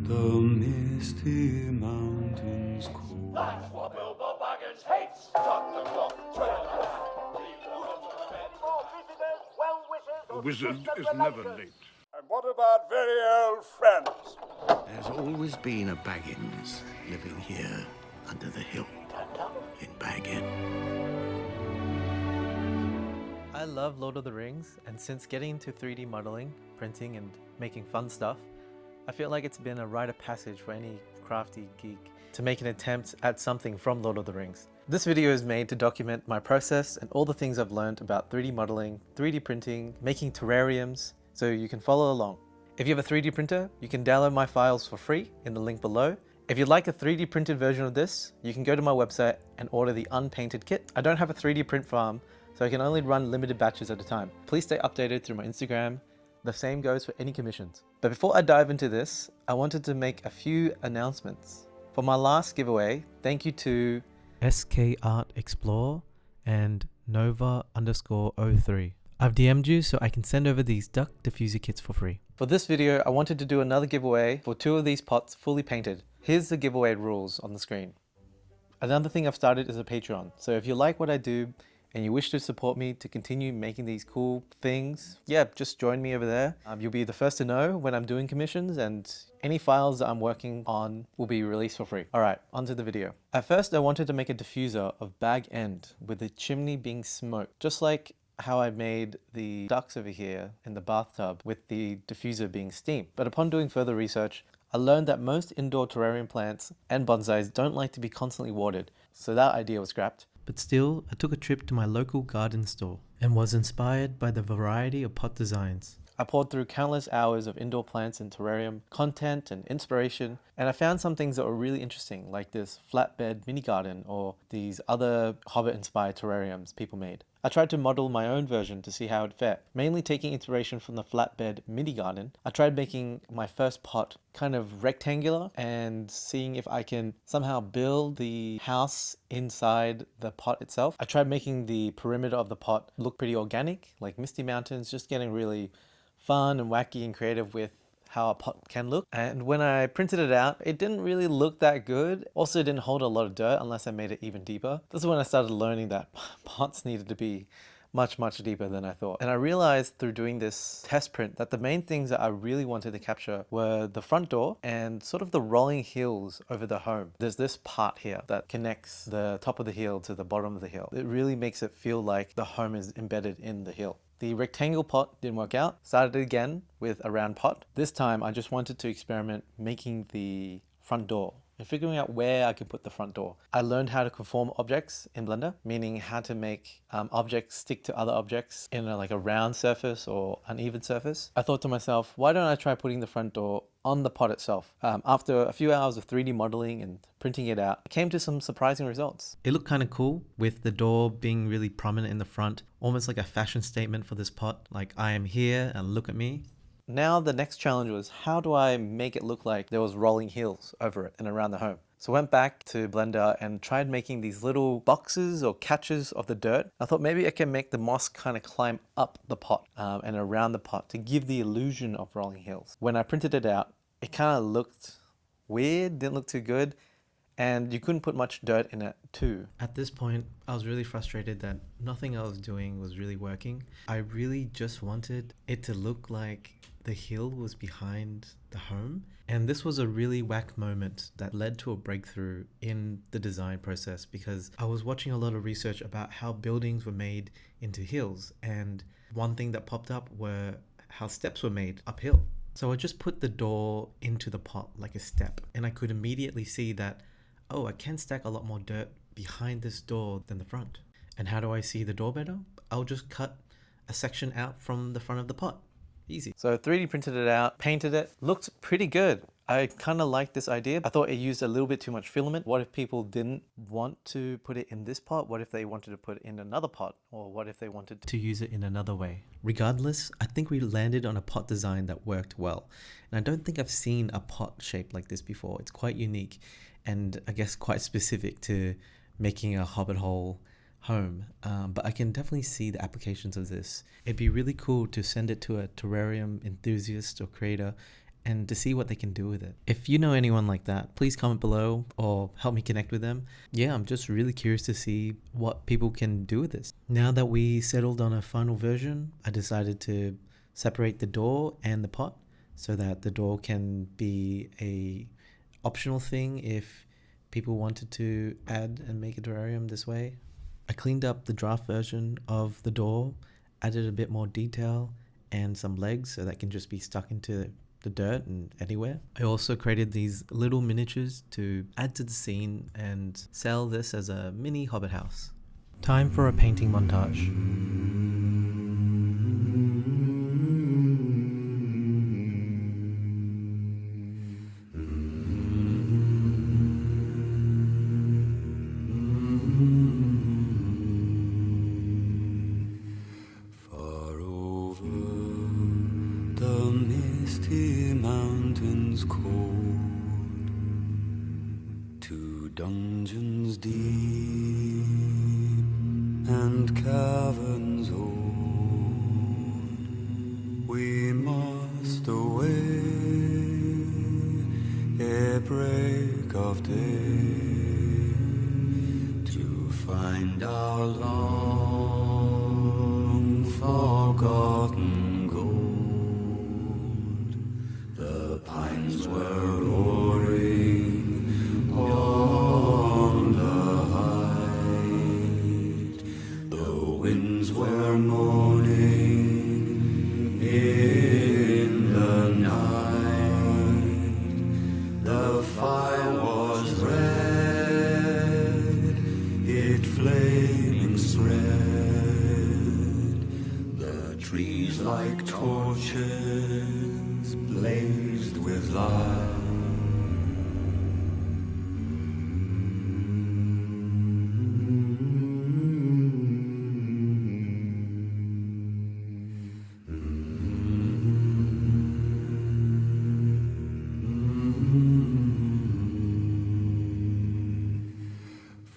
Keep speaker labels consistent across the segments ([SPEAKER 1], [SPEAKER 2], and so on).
[SPEAKER 1] The misty mountains cool.
[SPEAKER 2] That's what Bilbo Baggins hates! Dr. Clock,
[SPEAKER 3] A wizard is never late.
[SPEAKER 2] And what about very old friends?
[SPEAKER 4] There's always been a Baggins living here under the hill in Bag End.
[SPEAKER 5] I love Lord of the Rings, and since getting into 3D modeling, printing and making fun stuff, I feel like it's been a rite of passage for any crafty geek to make an attempt at something from Lord of the Rings. This video is made to document my process and all the things I've learned about 3D modeling, 3D printing, making terrariums, so you can follow along. If you have a 3D printer, you can download my files for free in the link below. If you'd like a 3D printed version of this, you can go to my website and order the unpainted kit. I don't have a 3D print farm, so I can only run limited batches at a time. Please stay updated through my Instagram. The same goes for any commissions. But before I dive into this, I wanted to make a few announcements. For my last giveaway, thank you to SK Art Explore and Nova_03. I've DM'd you so I can send over these duck diffuser kits for free. For this video, I wanted to do another giveaway for 2 of these pots fully painted. Here's the giveaway rules on the screen. Another thing I've started is a Patreon. So if you like what I do, and you wish to support me to continue making these cool things, yeah, just join me over there. You'll be the first to know when I'm doing commissions, and any files that I'm working on will be released for free. All right, onto the video. At first, I wanted to make a diffuser of Bag End with the chimney being smoked, just like how I made the ducks over here in the bathtub with the diffuser being steamed. But upon doing further research, I learned that most indoor terrarium plants and bonsais don't like to be constantly watered, so that idea was scrapped. But still, I took a trip to my local garden store and was inspired by the variety of pot designs. I poured through countless hours of indoor plants and terrarium content and inspiration, and I found some things that were really interesting, like this flatbed mini garden or these other hobbit-inspired terrariums people made. I tried to model my own version to see how it fared. Mainly taking inspiration from the flatbed mini garden, I tried making my first pot kind of rectangular and seeing if I can somehow build the house inside the pot itself. I tried making the perimeter of the pot look pretty organic, like misty mountains, just getting really fun and wacky and creative with how a pot can look. And when I printed it out, it didn't really look that good. Also, it didn't hold a lot of dirt unless I made it even deeper. This is when I started learning that pots needed to be much deeper than I thought. And I realized through doing this test print that the main things that I really wanted to capture were the front door and sort of the rolling hills over the home. There's this part here that connects the top of the hill to the bottom of the hill. It really makes it feel like the home is embedded in the hill. The rectangle pot didn't work out. Started again with a round pot. This time I just wanted to experiment making the front door and figuring out where I could put the front door. I learned how to conform objects in Blender, meaning how to make objects stick to other objects in like a round surface or uneven surface. I thought to myself, why don't I try putting the front door on the pot itself? After a few hours of 3D modeling and printing it out, I came to some surprising results. It looked kind of cool with the door being really prominent in the front, almost like a fashion statement for this pot, like I am here and look at me. Now the next challenge was, how do I make it look like there was rolling hills over it and around the home? So I went back to Blender and tried making these little boxes or catches of the dirt. I thought maybe I can make the moss kind of climb up the pot and around the pot to give the illusion of rolling hills. When I printed it out, it kind of looked weird, didn't look too good, and you couldn't put much dirt in it too. At this point, I was really frustrated that nothing I was doing was really working. I really just wanted it to look like the hill was behind the home, and this was a really whack moment that led to a breakthrough in the design process, because I was watching a lot of research about how buildings were made into hills, and one thing that popped up were how steps were made uphill. So I just put the door into the pot like a step, and I could immediately see that, oh, I can stack a lot more dirt behind this door than the front. And how do I see the door better? I'll just cut a section out from the front of the pot. Easy. So 3D printed it out, painted it, looked pretty good. I kind of liked this idea. I thought it used a little bit too much filament. What if people didn't want to put it in this pot? What if they wanted to put it in another pot? Or what if they wanted to use it in another way? Regardless, I think we landed on a pot design that worked well. And I don't think I've seen a pot shaped like this before. It's quite unique and I guess quite specific to making a hobbit hole home, but I can definitely see the applications of this. It'd be really cool to send it to a terrarium enthusiast or creator and to see what they can do with it. If you know anyone like that, please comment below or help me connect with them. Yeah, I'm just really curious to see what people can do with this. Now that we settled on a final version, I decided to separate the door and the pot so that the door can be a optional thing if people wanted to add and make a terrarium this way. I cleaned up the draft version of the door, added a bit more detail and some legs so that can just be stuck into the dirt and anywhere. I also created these little miniatures to add to the scene and sell this as a mini hobbit house. Time for a painting montage.
[SPEAKER 1] Far over the misty mountains cold, to dungeons deep and caverns old, we must away ere break of day to find our long forgotten gold. The pines were roaring on the height, the winds were moaning in the night. The fire was red, it flaming spread. The trees like torches blazed with light.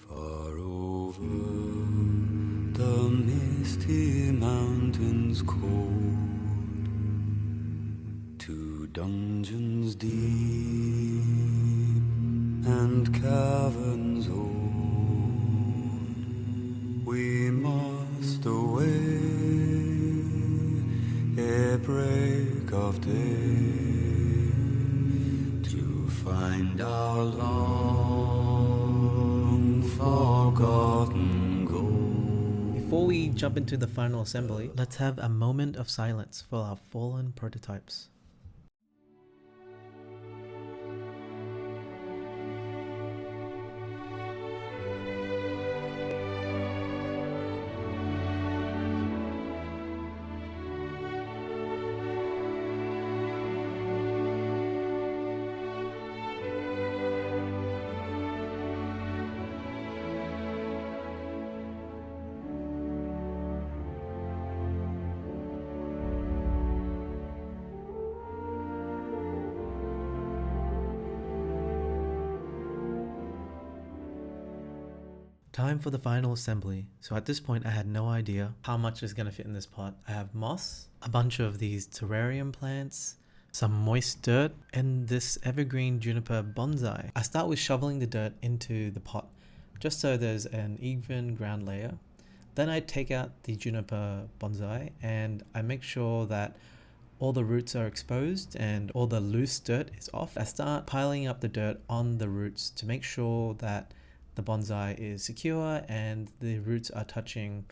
[SPEAKER 1] Far over the misty mountains cold, to dungeons deep and caverns old, we must away ere break of day to find our long forgotten gold.
[SPEAKER 5] Before we jump into the final assembly, let's have a moment of silence for our fallen prototypes. Time for the final assembly. So at this point I had no idea how much is going to fit in this pot. I have moss, a bunch of these terrarium plants, some moist dirt, and this evergreen juniper bonsai. I start with shoveling the dirt into the pot just so there's an even ground layer. Then I take out the juniper bonsai and I make sure that all the roots are exposed and all the loose dirt is off. I start piling up the dirt on the roots to make sure that the bonsai is secure and the roots are touching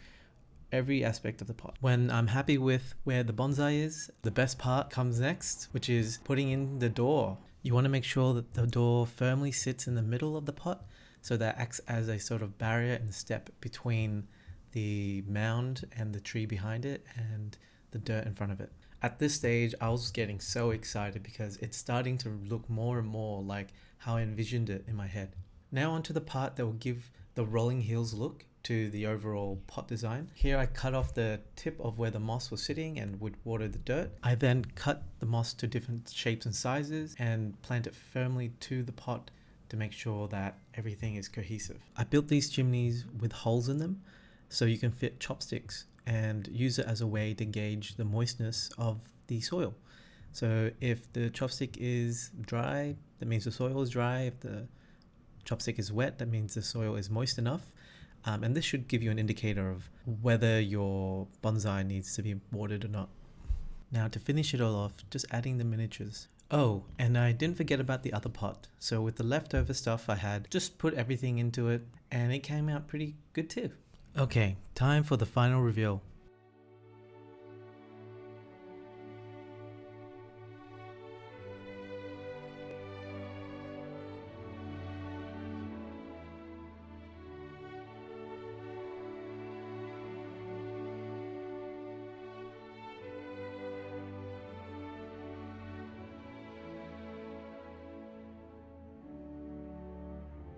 [SPEAKER 5] every aspect of the pot. When I'm happy with where the bonsai is, the best part comes next, which is putting in the door. You want to make sure that the door firmly sits in the middle of the pot, so that acts as a sort of barrier and step between the mound and the tree behind it and the dirt in front of it. At this stage, I was getting so excited because it's starting to look more and more like how I envisioned it in my head. Now onto the part that will give the rolling hills look to the overall pot design. Here I cut off the tip of where the moss was sitting and would water the dirt. I then cut the moss to different shapes and sizes and plant it firmly to the pot to make sure that everything is cohesive. I built these chimneys with holes in them so you can fit chopsticks and use it as a way to gauge the moistness of the soil. So if the chopstick is dry, that means the soil is dry. If the chopstick is wet, that means the soil is moist enough. And this should give you an indicator of whether your bonsai needs to be watered or not. Now to finish it all off, just adding the miniatures. Oh, and I didn't forget about the other pot. So with the leftover stuff I had, just put everything into it and it came out pretty good too. Okay, time for the final reveal.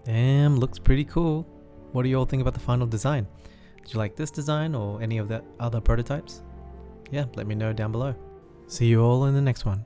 [SPEAKER 5] Damn, looks pretty cool. What do you all think about the final design? Did you like this design or any of the other prototypes? Yeah, let me know down below. See you all in the next one.